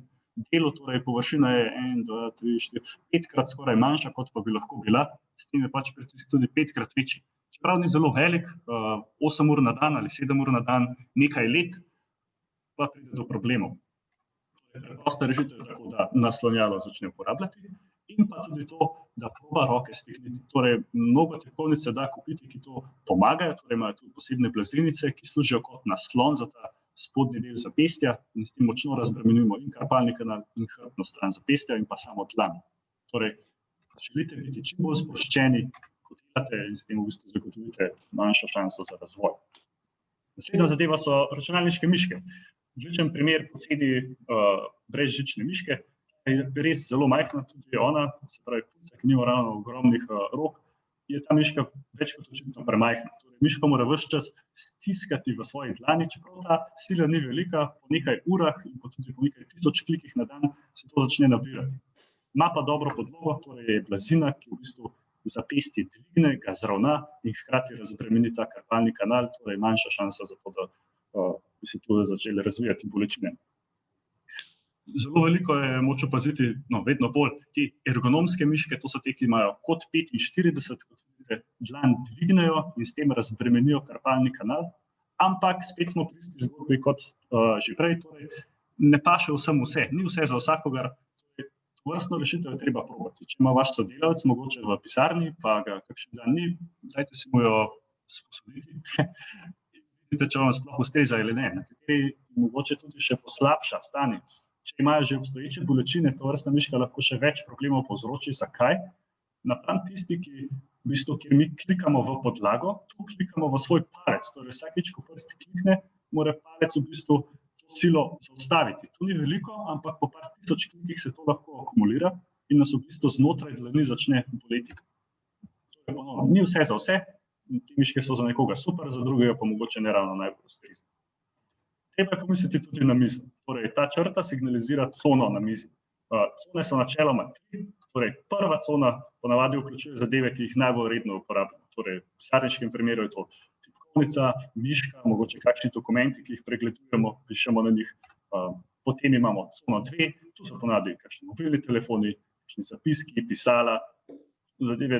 delu, torej površina je 1, 2, 3, 4, 5-krat skoraj manjša, kot pa bi lahko bila, s tem je pač pritisk tudi 5-krat večji. Čeprav ni zelo velik, 8 ur na dan ali 7 ur na dan, nekaj let, pa pride do problemov. Preprosta rešitev je tako, da naslonjalo začne uporabljati in pa tudi to, da proba roke stigniti. Torej, mnogo tipkovnic se da kupiti, ki to pomagajo, torej imajo tudi posebne blazinice, ki služijo kot naslon za ta spodnji del zapestja in s tem močno razbremenimo in karpalni kanal in hrbtno stran zapestja in pa samo dlan. Torej, želite biti čim bolj sproščeni, kot delate in s tem v bistvu zagotovite manjšo šanso za razvoj. Naslednja zadeva so računalniške miške. Odličen primer poceni brezžične miške, je res zelo majhna, tudi ona, se pravi puca, ki nima ravno ogromnih rok, je ta miška več kot očitno premajhna. Torej, miška mora ves čas stiskati v svoji dlani, čeprav ta sila ni velika, po nekaj urah in tudi po nekaj 1000 klikih na dan se to začne nabirati. Ima pa dobro podlogo, torej je blazina, ki v bistvu zapestje dvigne, ga zravna in hkrati razbremeni ta karpalni kanal, torej manjša šansa za to, da bi se tudi začeli razvijati bolečine. Zelo veliko je moč opaziti, vedno bolj, te ergonomske miške, to so te, ki imajo kot 45, kot vidite, dlan dvignejo in s tem razbremenijo karpalni kanal, ampak spet smo pri isti zgodbi kot že prej, torej ne paše vsem vse, ni vse za vsakogar, tovrstno rešitev je treba probati. Če ima vaš sodelavec mogoče v pisarni, pa ga kakšen dan ni, dajte si mu jo sposoditi, vidite, če vam sploh ustreza ali ne, na kateri mogoče tudi še poslabša stanje. Če imajo že obstoječe bolečine, tovrstna miška lahko še več problemov povzroči. Zakaj? Napram tisti, kjer mi klikamo v podlago, tu klikamo v svoj palec. Torej, vsakič, ko prst klikne, mora palec v bistvu to silo zaustaviti. To ni veliko, ampak po par tisoč klikih se to lahko akumulira in nas v bistvu znotraj dlani začne boleti. Ni vse za vse, te miške so za nekoga super, za drugega pa mogoče ne ravno najbolj ustrezne. Treba je pomisliti tudi na mizo. Torej, ta črta signalizira cono na mizi. Cone so načeloma tri. Torej, prva cona ponavadi vključuje zadeve, ki jih najbolj redno uporabljamo. Torej, v pisarniškem primeru je to tipkovnica, miška, mogoče kakšni dokumenti, ki jih pregledujemo, pišemo na njih. Potem imamo cono 2, tu so ponavadi kakšni mobilni telefoni, kakšni zapiski, pisala, zadeve,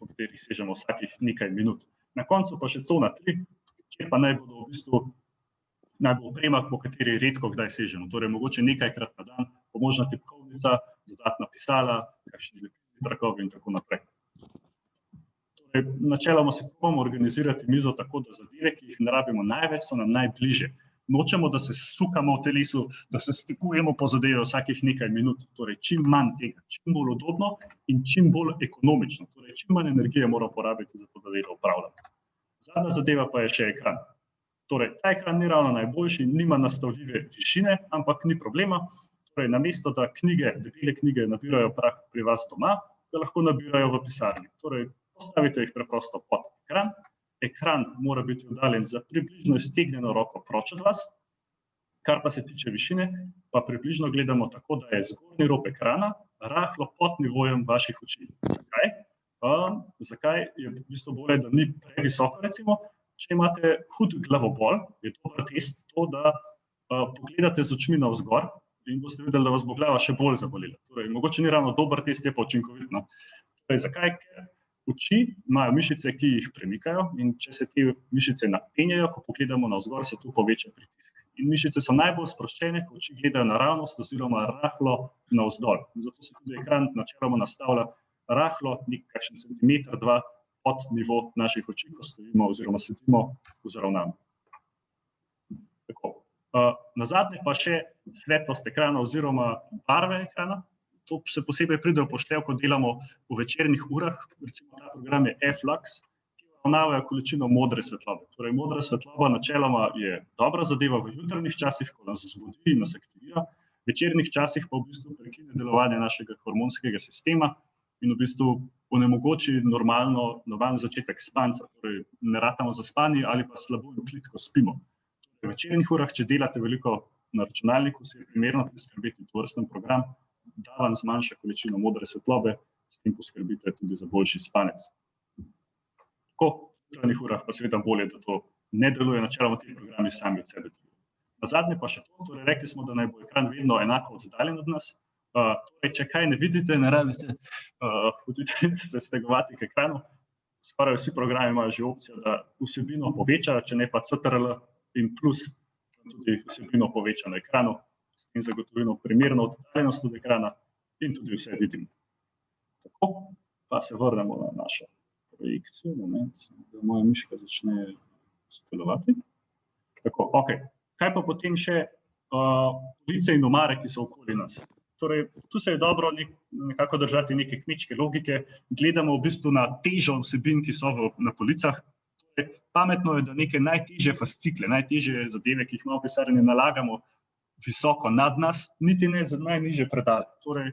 po katerih sežemo vsakih nekaj minut. Na koncu pa še cona 3, kjer pa naj bodo v bistvu najbolj oprema, po kateri redko kdaj sežemo. Torej, mogoče nekajkrat na dan, pomožna tipkovnica, dodatna pisala, kakšni lepisni trakovi in tako naprej. Torej, načeloma se probamo organizirati mizo tako, da zadeve, ki jih ne rabimo največ, so nam najbliže. Nočemo, da se sukamo v telesu, da se stikujemo po zadeve vsakih nekaj minut. Torej, čim manj tega, čim bolj udobno in čim bolj ekonomično. Torej, čim manj energije moramo porabiti za to, da delo opravljamo. Zadnja zadeva pa je še ekran. Torej, ta ekran ni ravno najboljši, nima nastavljive višine, ampak ni problema. Torej, namesto da debele knjige nabirajo prah pri vas doma, ga lahko nabirajo v pisarni. Torej, postavite jih preprosto pod ekran. Ekran mora biti oddaljen za približno iztegnjeno roko proč od vas. Kar pa se tiče višine, pa približno gledamo tako, da je zgornji rob ekrana rahlo pod nivojem vaših oči. Zakaj? Zakaj je v bistvu bolje, da ni previsoko, recimo? Če imate hud glavobol, je dober test to, da pogledate z očmi navzgor in boste videli, da vas bo glava še bolj zabolela. Torej, mogoče ni ravno dober test, je pa učinkovitno. Torej, zakaj? Ker oči imajo mišice, ki jih premikajo in če se te mišice napenjajo, ko pogledamo navzgor, se tu poveča pritisk. In mišice so najbolj sproščene, ko oči gledajo naravnost oziroma rahlo navzdol. Zato se tudi ekran načeloma nastavlja rahlo, kakšen centimeter, 2 pod nivo naših oči, ko stojimo oziroma sedimo vzravnano. Tako. Nazadnje pa še svetlost ekrana oziroma barve ekrana. To se posebej pride v poštev, ko delamo v večernih urah. Recimo ta program je F-Lux, ki obravnavajo količino modre svetlobe. Torej, modra svetloba načeloma je dobra zadeva v jutranjih časih, ko nas zbudi in nas aktivira. V večernih časih pa v bistvu prekine delovanje našega hormonskega sistema in v bistvu onemogoči normalen začetek spanca. Torej, ne ratamo zaspani ali pa slabo in plitko spimo. V večernih urah, če delate veliko na računalniku, se je primerno priskrbeti tovrsten program, da vam zmanjša količino modre svetlobe, s tem poskrbite tudi za boljši spanec. Tako, v jutranjih urah pa seveda bolje, da to ne deluje, načeloma ti programi sami od sebe delujejo. Nazadnje pa še to, torej rekli smo, da naj bo ekran vedno enako oddaljen od nas. Torej, če kaj ne vidite, ne rabite se stegovati k ekranu. Skoraj vsi programi imajo že opcijo, da vsebino povečajo, če ne pa CTRL in plus tudi vsebino poveča na ekranu. S tem zagotovimo primerno oddaljenost od ekrana in tudi vse vidimo. Tako, pa se vrnemo na našo projekcijo. Moment, da moja miška začne sodelovati. Tako, ok. Kaj pa potem še police in omare, ki so okoli nas? Torej, tu se je dobro nekako držati neke kmečke logike. Gledamo v bistvu na težo vsebin, ki so na policah. Torej, pametno je, da neke najtežje fascikle, najtežje zadeve, ki jih imamo v pisarni, nalagamo visoko nad nas, niti ne za najnižje predale. Torej,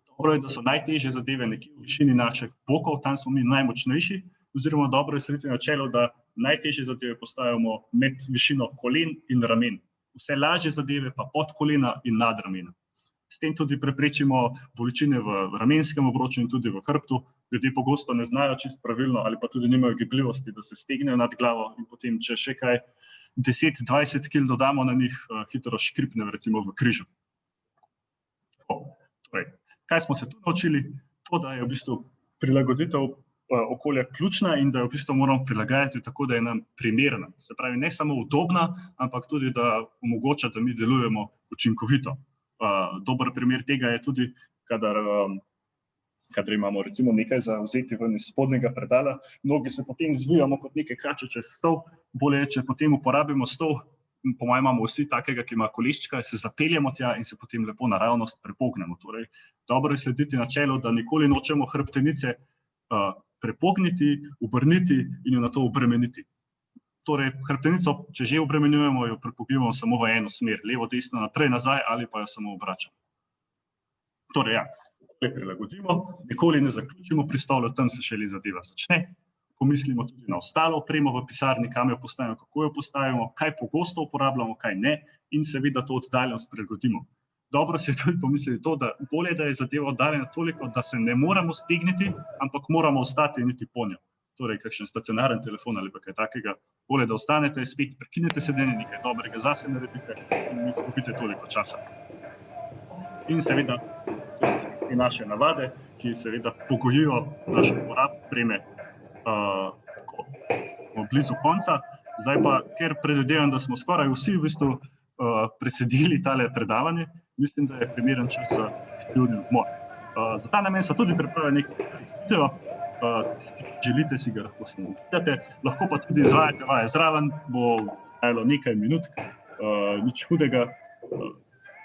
dobro je, da so najtežje zadeve nekje v višini naših bokov, tam smo mi najmočnejši, oziroma dobro je slediti načelo, da najtežje zadeve postavimo med višino kolen in ramen. Vse lažje zadeve pa pod kolena in nad ramena. S tem tudi preprečimo bolečine v ramenskem obroču in tudi v hrbtu. Ljudje pogosto ne znajo čisto pravilno ali pa tudi nimajo gibljivosti, da se stegnejo nad glavo in potem, če še kaj 10-20 kg dodamo na njih, hitro škripne recimo v križu. Torej, kaj smo se tu naučili? To, da je v bistvu prilagoditev okolja ključna in da jo v bistvu moramo prilagajati tako, da je nam primerna. Se pravi, ne samo udobna, ampak tudi, da omogoča, da mi delujemo učinkovito. Dober primer tega je tudi, kadar imamo recimo nekaj za vzeti ven iz spodnjega predala, mnogi se potem zvijamo kot neke kače čez stol, bolje je, če potem uporabimo stol, po mojem imamo vsi takega, ki ima koleščka, se zapeljemo tja in se potem lepo naravnost prepognemo. Torej, dobro je slediti načelu, da nikoli nočemo hrbtenice prepogniti, obrniti in jo nato obremeniti. Torej, hrbtenico, če že obremenjujemo, jo prepognimo samo v eno smer, levo, desno, naprej, nazaj ali pa jo samo obračamo. Torej, ja, prilagodimo, nikoli ne zaključimo pri stolu, tam se šele zadeva začne. Pomislimo tudi na ostalo opremo v pisarni, kam jo postavimo, kako jo postavimo, kaj pogosto uporabljamo, kaj ne, in seveda to oddaljenost prilagodimo. Dobro se je tudi pomisliti to, da bolje, da je zadeva oddaljena toliko, da se ne moramo stegniti, ampak moramo ostati in iti po njo. Torej, kakšen stacionaren telefon ali pa kaj takega, bolje, da ostanete, spet prekinete sedenje, nekaj dobrega zase naredite in ne izgubite toliko časa. In seveda, to so naše navade, ki seveda pogojijo našo uporabo opreme blizu konca. Zdaj pa, ker predvidevam, da smo skoraj vsi v bistvu presedili tale predavanje, mislim, da je primeren čas za ljudni odmor. Za ta namen so tudi pripravili nekaj video, želite si ga lahko gledate, lahko pa tudi izvajate vaje zraven, bo trajalo nekaj minut, nič hudega,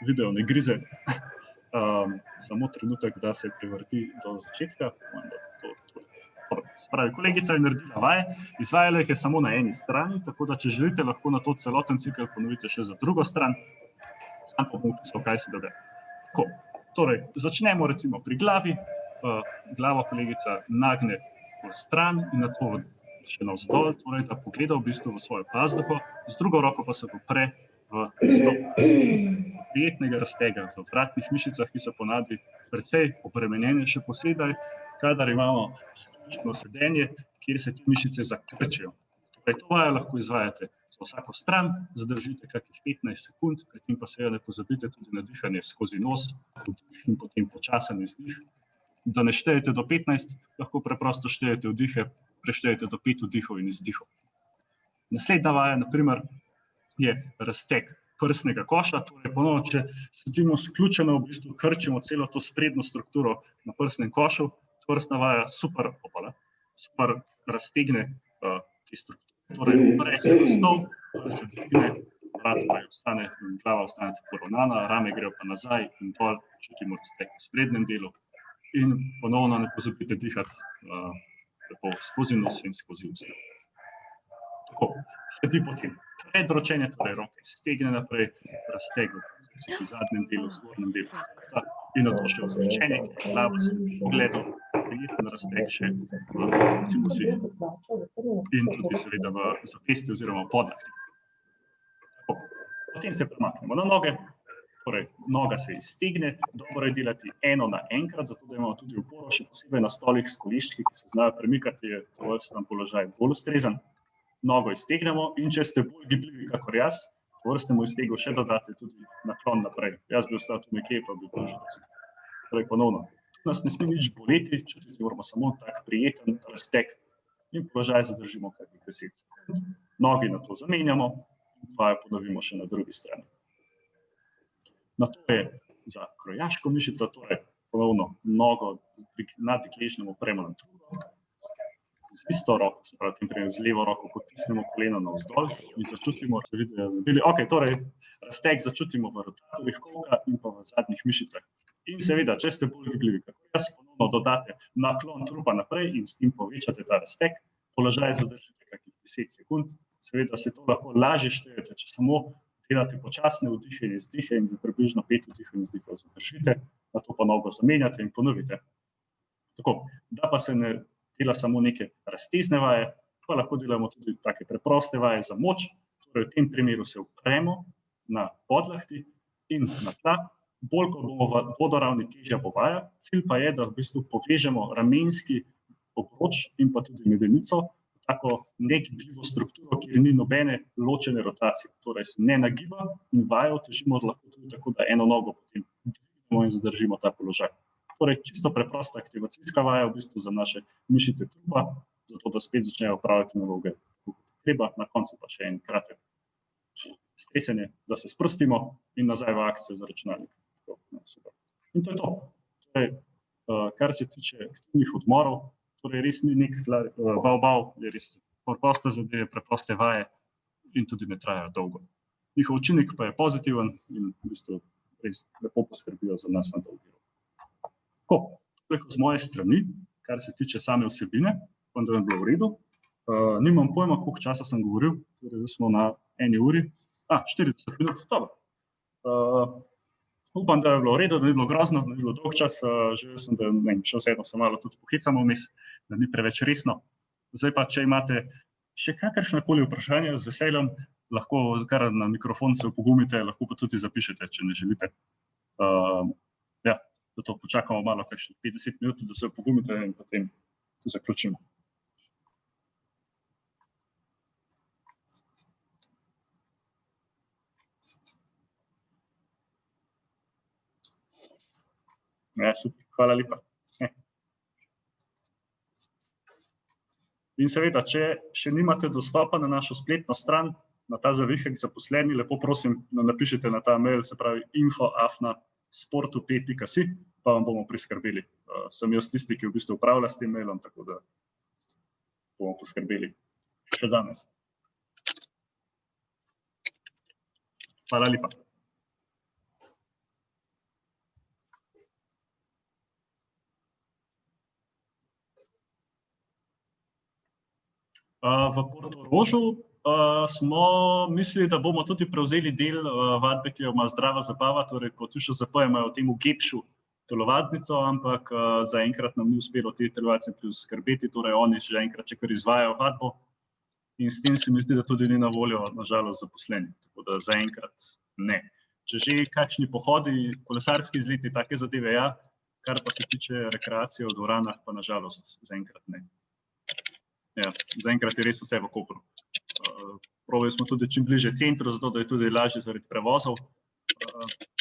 video ne grize, samo trenutek, da se prevrti do začetka. Pravi, kolegica je naredila vaje, izvajala jih je samo na eni strani, tako da, če želite, lahko na to celoten cikel ponovite še za drugo stran, tam pa bomo pisal, kaj se dogaja. Tako, torej, začnemo recimo pri glavi, glavo kolegica nagne v stran in na to še navzdol, torej, da pogleda v bistvu v svojo pazduho, z drugo roko pa se popre v stol. Prijetnega raztega v vratnih mišicah, ki so ponavadi precej obremenjene, še posebej, kadar imamo sedenje, kjer se te mišice zakrčijo. Torej, to vajo lahko izvajate za vsako stran, zadržite kakih 15 sekund, pri tem pa seveda ne pozabite tudi na dihanje skozi nos, in potem počasen izdih. Da ne štejete do 15, lahko preprosto štejete vdihe, preštejete do 5 vdihov in izdihov. Naslednja vaja, na primer, je razteg prsnega koša, torej ponovno, če sedimo sključeno, v bistvu krčimo celo to sprednjo strukturo na prsnem košu, prsna vaja super raztegne te strukture. Torej, upre se v stol, se dvigne, vrat pa ostane, glava ostane tako poravnana, rame grejo pa nazaj in dol, čutimo razteg v sprednjem delu. In ponovno ne pozabite dihati lepo skozi nos in skozi usta. Tako, sledi potem predročenje, torej roke stegne naprej, razteg v zadnjem delu, zgornjem delu in nato še vzročenje, glava se pogledal, prijeten razteg še recimo si in tudi seveda v zapestju oziroma v podlakti. Potem se premaknemo na noge, torej noga se iztegne, dobro je delati eno na enkrat, zato da imamo tudi oporo, še posebej na stolih s koleščki, ki se znajo premikati, je tovrsten položaj bolj ustrezen. Nogo iztegnemo in če ste bolj gibljivi kakor jaz, tovrstnemu iztegu še dodate tudi naklon naprej. Jaz bi ostal tu nekje, pa bi bilo že dosti. Torej ponovno, tu nas ne sme nič boleti, čutiti moramo samo tak prijeten razteg in položaj zadržimo kakih 10 sekund. Nogi nato zamenjamo in vajo ponovimo še na drugi strani. Nato je za krojaško mišico, torej ponovno nogo nad gležnjem opremo na drugo, z isto roko, se pravi, z levo roko potisnemo koleno navzdol in začutimo, se vidi, torej razteg začutimo v rotatorjih kolka in pa v zadnjih mišicah. In seveda, če ste bolj gibljivi, kako jaz, ponovno dodate naklon trupa naprej in s tem povečate ta razteg, položaj zadržite kakih 10 sekund, seveda se to lahko lažje štejete, če samo delate počasne vdihe in izdihe in za približno 5 vdihov in izdihov zadržite, nato pa nogo zamenjate in ponovite. Tako, da pa se ne dela samo neke raztezne vaje, pa lahko delamo tudi take preproste vaje za moč, torej v tem primeru se upremo na podlakti in na tla bolj, ko bomo v vodoravni, težja bo vaja. Cilj pa je, da v bistvu povežemo ramenjski obroč in pa tudi medenico, tako negibljivo strukturo, kjer ni nobene ločene rotacije. Torej se ne nagiba in vajo težimo lahko tudi tako, da eno nogo potem dvignemo in zadržimo ta položaj. Torej, čisto preprosta aktivacijska vaja v bistvu za naše mišice trupa, zato da spet začnejo opravljati naloge. Treba, na koncu pa še en kratek stresenje, da se sprostimo in nazaj v akcijo za računalnik. In to je to. Torej, kar se tiče aktivnih odmorov, torej res ni nek bav, je res preproste zadeve, preproste vaje in tudi ne trajajo dolgo. Njihov učinek pa je pozitiven in v bistvu res lepo poskrbijo za nas na dolgi rok. Toliko z moje strani, kar se tiče same vsebine, upam, da je bilo v redu. Nimam pojma, koliko časa sem govoril, torej smo na 1 uri. 40 minut, dobro. Upam, da je bilo v redu, da ni bilo grozno, da ni bilo dolg čas. Želel sem, da še vseeno se malo tudi pohecamo vmes, da ni preveč resno. Zdaj pa, če imate še kakršnakoli vprašanja, z veseljem, lahko kar na mikrofon se opogumite, lahko pa tudi zapišete, če ne želite. Zato počakamo malo, kakšnih 50 minut, da se opogumite in potem zaključimo. Super, hvala lepa. In seveda, če še nimate dostopa na našo spletno stran, na ta zavihek zaposleni, lepo prosim, napišite na ta mail, se pravi info@sportup.si, pa vam bomo priskrbeli. Sem jaz tisti, ki v bistvu upravlja s tem mailom, tako da bomo poskrbeli še danes. Hvala lepa. V Portorožu smo mislili, da bomo tudi prevzeli del vadbe, ki jo ima Zdrava zabava, torej po TUŠZP imajo v temu Gepšu telovadnico, ampak zaenkrat nam ni uspelo te telovadnice priskrbeti, torej oni že enkrat kar izvajajo vadbo in s tem se mi zdi, da tudi ni na voljo, nažalost, zaposleni, tako da zaenkrat ne. Če že kakšni pohodi, kolesarski izleti, take zadeve ja, kar pa se tiče rekreacije v dvoranah, pa nažalost zaenkrat ne. Ja, zaenkrat je res vse v Kopru. Probali smo tudi čim bliže centru, zato da je tudi lažje zaradi prevozov,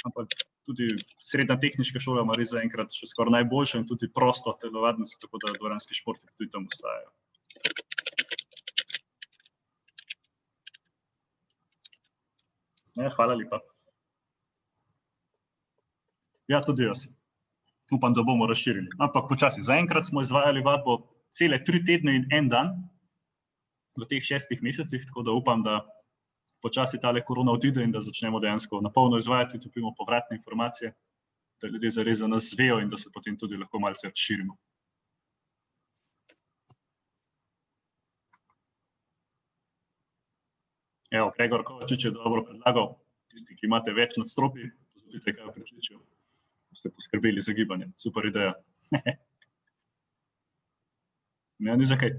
ampak tudi srednja tehniška šola ima res zaenkrat še skoraj najboljšo in tudi prosto telovadnico, tako da dvoranski športi tudi tam ostajajo. Hvala lepa. Ja, tudi jaz. Upam, da bomo razširili, ampak počasi. Zaenkrat smo izvajali vadbo cele 3 tedne in 1 dan v teh 6 mesecih, tako da upam, da počasi tale korona odide in da začnemo dejansko na polno izvajati in dobimo povratne informacije, da ljudje zares za nas zvejo in da se potem tudi lahko malce širimo. Evo, Gregor Kovačič je dobro predlagal, tisti, ki imate več nadstropij, pozabite kaj v pritličju, ste poskrbeli za gibanje. Super ideja. Ja, ni za kaj.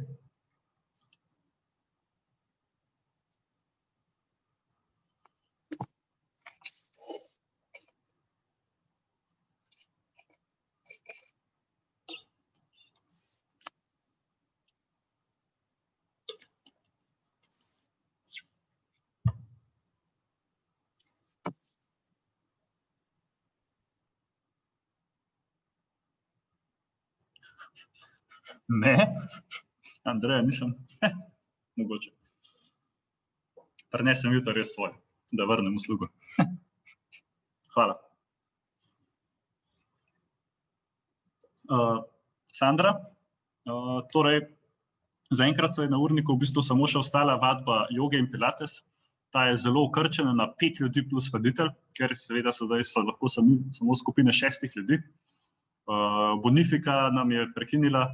Ne, Andreja nisem, mogoče. Prinesem jutri res svoje, da vrnem uslugo. Hvala. Sandra, torej, zaenkrat se je na urniku v bistvu samo še ostala vadba joge in pilates. Ta je zelo okrčena na 5 ljudi plus vaditelj, ker seveda sedaj so lahko samo skupine 6 ljudi. Bonifika nam je prekinila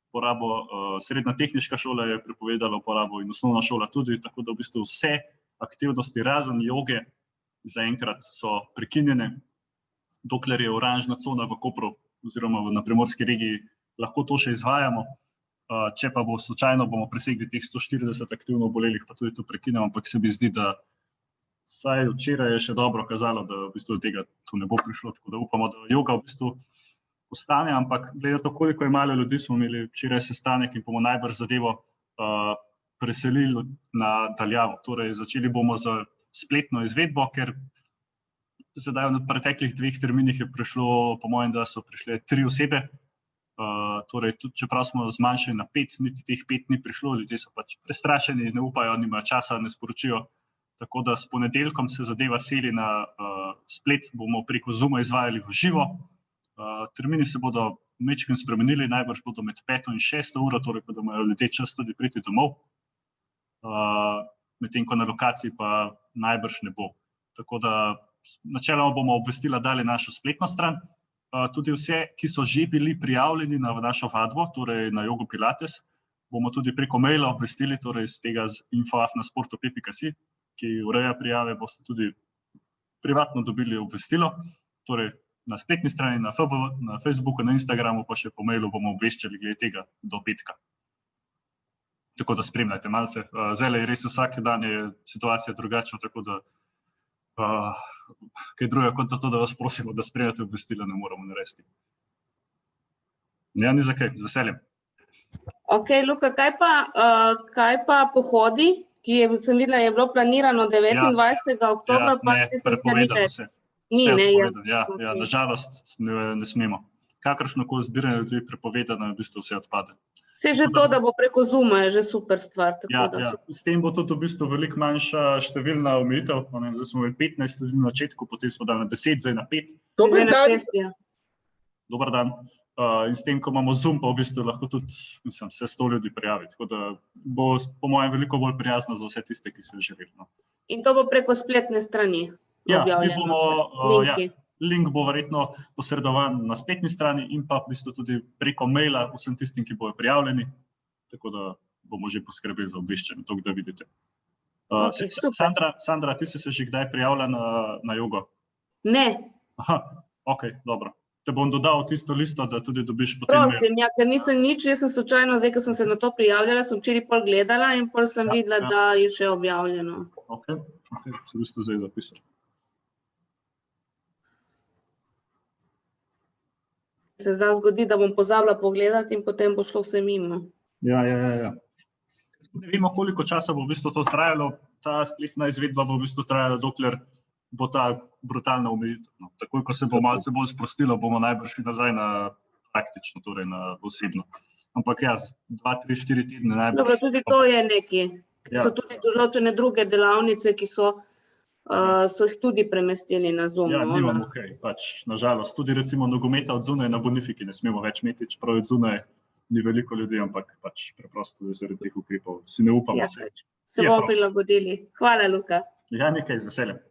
porabo, srednja tehniška šola je prepovedala uporabo in osnovna šola tudi, tako da v bistvu vse aktivnosti razen joge zaenkrat so prekinjene, dokler je oranžna cona v Kopru oziroma na primorski regiji, lahko to še izvajamo. Če pa bo slučajno bomo presegli teh 140 aktivno obolelih, pa tudi to prekinemo, ampak se mi zdi, da Saj včeraj je še dobro kazalo, da v bistvu tega tu ne bo prišlo, tako da upamo, da joga v bistvu ostane, ampak glede to, koliko je malo ljudi, smo imeli včeraj sestanek in bomo najbrž zadevo preselili na daljavo. Torej, začeli bomo z spletno izvedbo, ker sedaj v preteklih 2 terminih je prišlo, po mojem, da so prišle 3 osebe, torej tudi čeprav smo zmanjšali na 5, niti teh 5 ni prišlo, ljudje so pač prestrašeni, ne upajo, nimajo časa, ne sporočijo, tako da s ponedeljkom se zadeva seli na splet, bomo preko Zooma izvajali v živo. Termini se bodo majčkeno spremenili, najbrž bodo med 5 in 6 uro, torej da imajo ljudje čas tudi priti domov, medtem ko na lokaciji pa najbrž ne bo. Tako da načeloma bomo obvestila dali našo spletno stran, tudi vse, ki so že bili prijavljeni na našo vadbo, torej na Jogo Pilates, bomo tudi preko maila obvestili, torej z tega z info@sportop.si, ki ureja prijave, boste tudi privatno dobili obvestilo, torej na spletni strani, na FB, na Facebooku, na Instagramu, pa še po mailu bomo obveščali glede tega do petka. Tako da spremljajte malce. Zdaj je res vsak dan je situacija drugačna, tako da kaj drugega kot to, da vas prosimo, da spremljate obvestila, ne moramo narediti. Ja, ni za kaj, z veseljem. Ok, Luka, kaj pa pohodi, ki sem videla, je bilo planirano 29. oktobra, pa sem videla ni več. Ni, ne, ja, nažalost ne smemo. Kakršnokoli zbiranje ljudi prepovedano, v bistvu vse odpade. Vse že to, da bo preko Zooma, je že super stvar. Ja, s tem bo tudi v bistvu veliko manjša številna omejitev. Zdaj smo imeli 15 ljudi na začetku, potem smo dali na 10, zdaj na 5. Zdaj na 6, ja. Dobar dan. In s tem, ko imamo Zoom, pa v bistvu lahko tudi se 100 ljudi prijavi. Tako da bo po mojem veliko bolj prijazno za vse tiste, ki so želeli. In to bo preko spletne strani objavljeno? Ja, link bo verjetno posredovan na spletni strani in pa v bistvu tudi preko maila vsem tistim, ki bojo prijavljeni. Tako da bomo že poskrbeli za obveščanje, to, da vidite. Sandra, ti si se že kdaj prijavila na jogo? Ne. Aha, ok, dobro. Te bom dodal tisto listo, da tudi dobiš potem... Prosim, ja, ker nisem nič, jaz sem slučajno, zdaj, ko sem se na to prijavljala, sem včeraj pol gledala in pol sem videla, da je še objavljeno. Ok, se v bistvu zdaj zapisal. Se zdaj zgodi, da bom pozabila pogledati in potem bo šlo vse mimo. Ja. Ne vemo, koliko časa bo v bistvu to trajalo, ta spletna izvedba bo v bistvu trajala, dokler bo ta brutalna omejitev. Takoj, ko se bo malce bolj sprostilo, bomo najbrž nazaj na praktično, torej na osebno. Ampak jaz, 2, 3, 4 tedne najbrž... Dobro, tudi to je nekaj. So tudi določene druge delavnice, ki so jih tudi premestili na Zoom. Ja, nimamo kaj, pač, nažalost. Tudi recimo nogometa od zunaj na Bonifiki ne smemo več imeti, čeprav od zunaj ni veliko ljudi, ampak pač preprosto zaradi teh ukrepov si ne upamo. Se bomo prilagodili. Hvala, Luka. Ja, nekaj, z veseljem.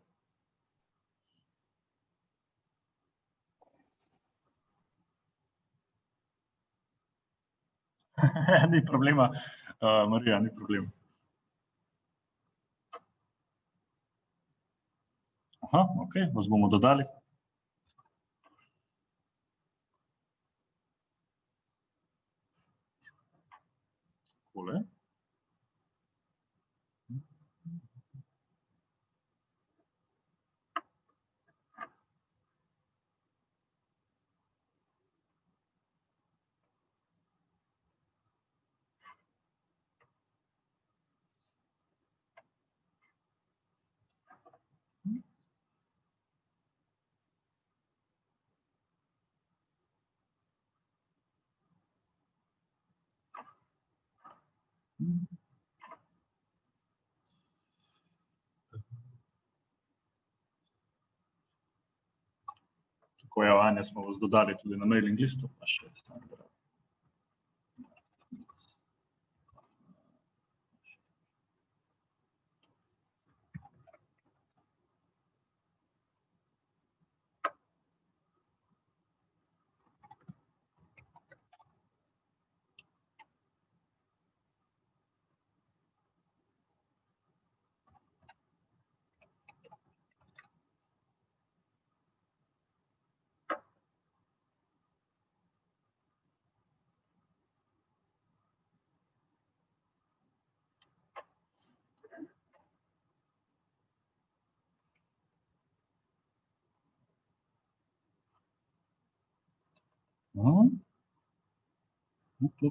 Ni problema, Marija, ni problema. Aha, ok, vas bomo dodali. Takole. Tako je, Anja, smo vas dodali tudi na mailing listu.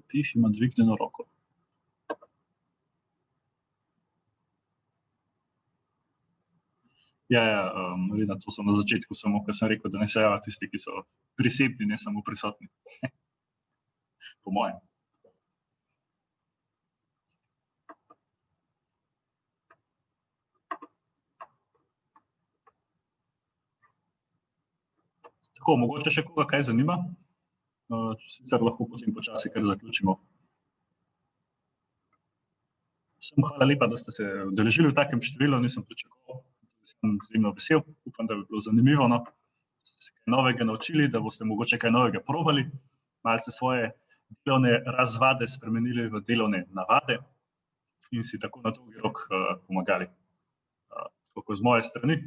Pif ima dvignjeno roko. Marina, to so na začetku samo, ko sem rekel, da ne se javlja tisti, ki so prisebni, ne samo prisotni. Po mojem. Tako, mogoče še koga kaj zanima? Sicer lahko potem počasi kar zaključimo. Hvala lepa, da ste se udeležili v takem številu, nisem pričakoval. Sem izjemno vesel, upam, da bi bilo zanimivo. Da ste se kaj novega naučili, da boste mogoče kaj novega probali, malce svoje delovne razvade spremenili v delovne navade in si tako na dolgi rok pomagali. Tako z moje strani.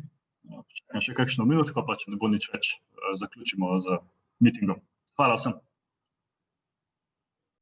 Čakam še kakšno minutko, pa če ne bo nič več, zaključimo z meetingom. Hvala vsem.